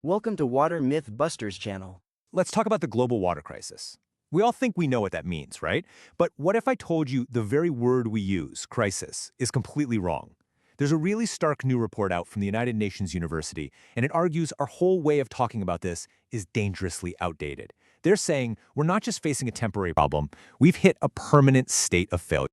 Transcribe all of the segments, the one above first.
Welcome to Water Myth Busters channel. Let's talk about the global water crisis. We all think we know what that means, right? But what if I told you the very word we use, crisis, is completely wrong? There's a really stark new report out from the United Nations University, and it argues our whole way of talking about this is dangerously outdated. They're saying we're not just facing a temporary problem, we've hit a permanent state of failure.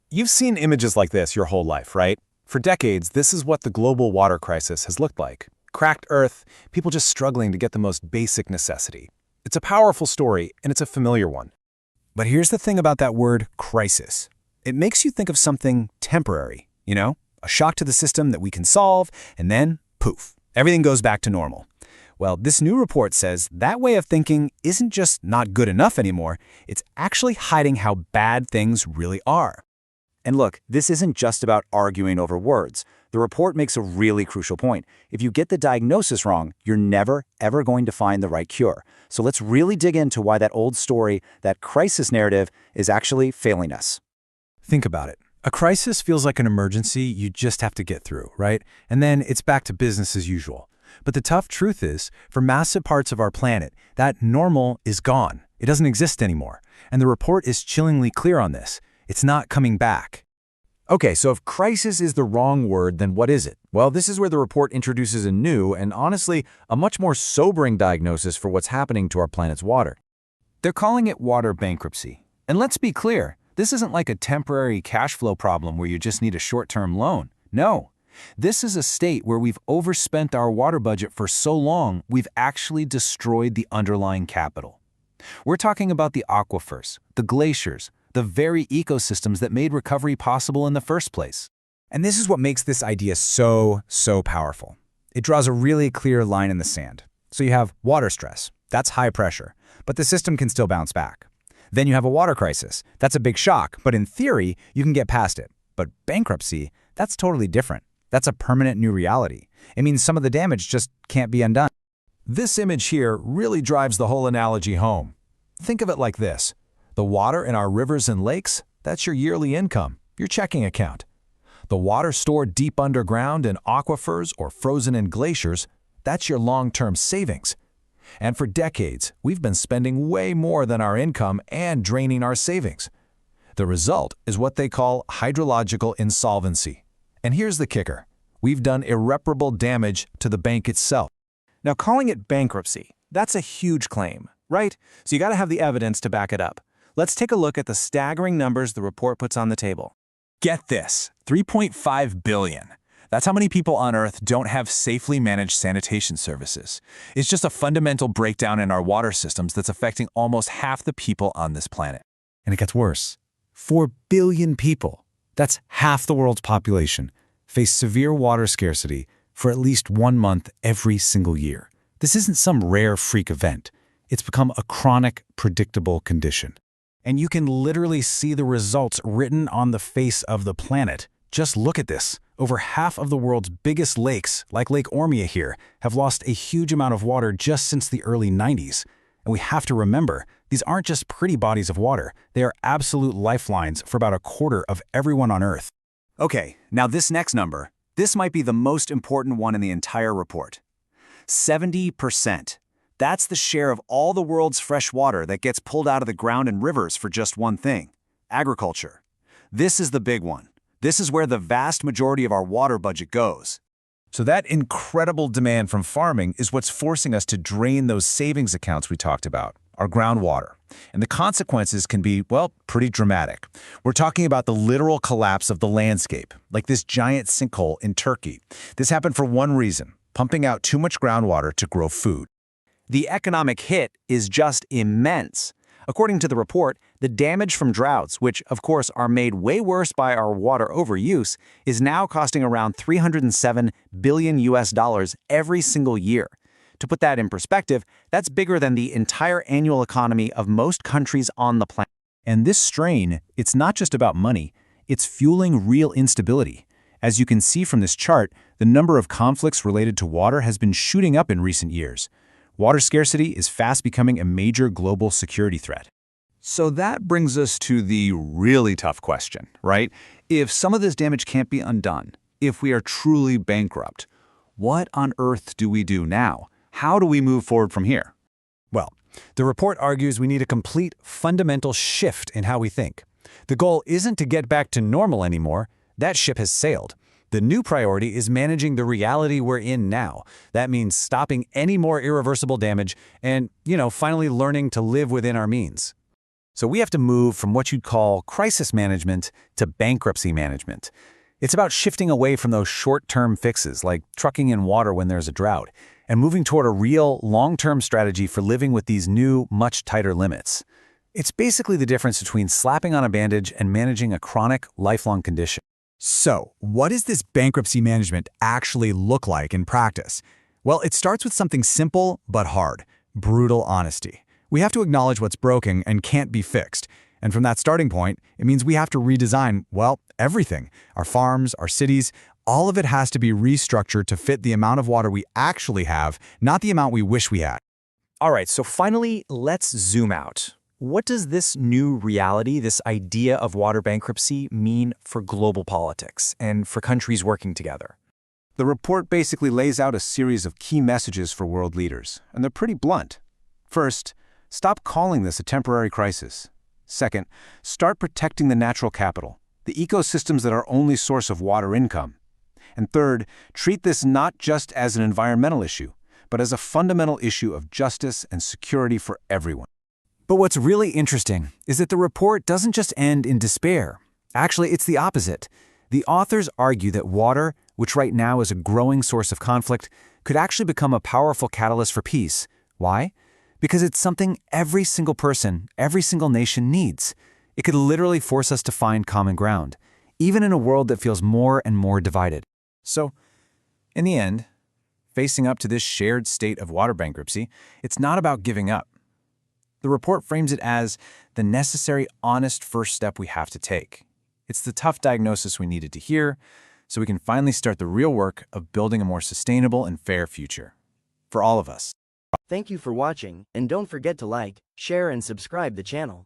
You've seen images like this your whole life, right? For decades, this is what the global water crisis has looked like. Cracked earth, people just struggling to get the most basic necessity. It's a powerful story, and it's a familiar one. But here's the thing about that word, crisis. It makes you think of something temporary, a shock to the system that we can solve, and then, poof, everything goes back to normal. Well, this new report says that way of thinking isn't just not good enough anymore, it's actually hiding how bad things really are. And look, this isn't just about arguing over words. The report makes a really crucial point. If you get the diagnosis wrong, you're never, ever going to find the right cure. So let's really dig into why that old story, that crisis narrative, is actually failing us. Think about it. A crisis feels like an emergency you just have to get through, right? And then it's back to business as usual. But the tough truth is, for massive parts of our planet, that normal is gone. It doesn't exist anymore. And the report is chillingly clear on this. It's not coming back. Okay, so if crisis is the wrong word, then what is it? Well, this is where the report introduces a new and honestly, a much more sobering diagnosis for what's happening to our planet's water. They're calling it water bankruptcy. And let's be clear, this isn't like a temporary cash flow problem where you just need a short-term loan. No. This is a state where we've overspent our water budget for so long, we've actually destroyed the underlying capital. We're talking about the aquifers, the glaciers, the very ecosystems that made recovery possible in the first place. And this is what makes this idea so powerful. It draws a really clear line in the sand. So you have water stress. That's high pressure, but the system can still bounce back. Then you have a water crisis. That's a big shock, but in theory, you can get past it. But bankruptcy, that's totally different. That's a permanent new reality. It means some of the damage just can't be undone. This image here really drives the whole analogy home. Think of it like this. The water in our rivers and lakes, that's your yearly income, your checking account. The water stored deep underground in aquifers or frozen in glaciers, that's your long-term savings. And for decades, we've been spending way more than our income and draining our savings. The result is what they call hydrological insolvency. And here's the kicker. We've done irreparable damage to the bank itself. Now, calling it bankruptcy, that's a huge claim, right? So you got to have the evidence to back it up. Let's take a look at the staggering numbers the report puts on the table. Get this, 3.5 billion. That's how many people on Earth don't have safely managed sanitation services. It's just a fundamental breakdown in our water systems that's affecting almost half the people on this planet. And it gets worse. 4 billion people, that's half the world's population, face severe water scarcity for at least 1 month every single year. This isn't some rare freak event. It's become a chronic, predictable condition. And you can literally see the results written on the face of the planet. Just look at this. Over half of the world's biggest lakes, like Lake Ormia here, have lost a huge amount of water just since the early 90s. And we have to remember, these aren't just pretty bodies of water. They are absolute lifelines for about a quarter of everyone on Earth. Okay, now this next number, this might be the most important one in the entire report. 70%. That's the share of all the world's fresh water that gets pulled out of the ground and rivers for just one thing, agriculture. This is the big one. This is where the vast majority of our water budget goes. So that incredible demand from farming is what's forcing us to drain those savings accounts we talked about, our groundwater. And the consequences can be, well, pretty dramatic. We're talking about the literal collapse of the landscape, like this giant sinkhole in Turkey. This happened for one reason, pumping out too much groundwater to grow food. The economic hit is just immense. According to the report, the damage from droughts, which of course are made way worse by our water overuse, is now costing around $307 billion every single year. To put that in perspective, that's bigger than the entire annual economy of most countries on the planet. And this strain, it's not just about money, it's fueling real instability. As you can see from this chart, the number of conflicts related to water has been shooting up in recent years. Water scarcity is fast becoming a major global security threat. So that brings us to the really tough question, right? If some of this damage can't be undone, if we are truly bankrupt, what on earth do we do now? how do we move forward from here? Well, the report argues we need a complete, fundamental shift in how we think. The goal isn't to get back to normal anymore. That ship has sailed. The new priority is managing the reality we're in now. That means stopping any more irreversible damage and, finally learning to live within our means. So we have to move from what you'd call crisis management to bankruptcy management. It's about shifting away from those short-term fixes like trucking in water when there's a drought and moving toward a real, long-term strategy for living with these new, much tighter limits. It's basically the difference between slapping on a bandage and managing a chronic, lifelong condition. So, what does this bankruptcy management actually look like in practice? Well, it starts with something simple but hard: brutal honesty. We have to acknowledge what's broken and can't be fixed. And from that starting point, it means we have to redesign, everything. Our farms, our cities, all of it has to be restructured to fit the amount of water we actually have, not the amount we wish we had. All right, so finally, let's zoom out. What does this new reality, this idea of water bankruptcy, mean for global politics and for countries working together? The report basically lays out a series of key messages for world leaders, and they're pretty blunt. First, stop calling this a temporary crisis. Second, start protecting the natural capital, the ecosystems that are only source of water income. And third, treat this not just as an environmental issue, but as a fundamental issue of justice and security for everyone. But what's really interesting is that the report doesn't just end in despair. Actually, it's the opposite. The authors argue that water, which right now is a growing source of conflict, could actually become a powerful catalyst for peace. Why? Because it's something every single person, every single nation needs. It could literally force us to find common ground, even in a world that feels more and more divided. So, in the end, facing up to this shared state of water bankruptcy, it's not about giving up. The report frames it as the necessary, honest first step we have to take. It's the tough diagnosis we needed to hear, so we can finally start the real work of building a more sustainable and fair future. For all of us. Thank you for watching, and don't forget to like, share and subscribe the channel.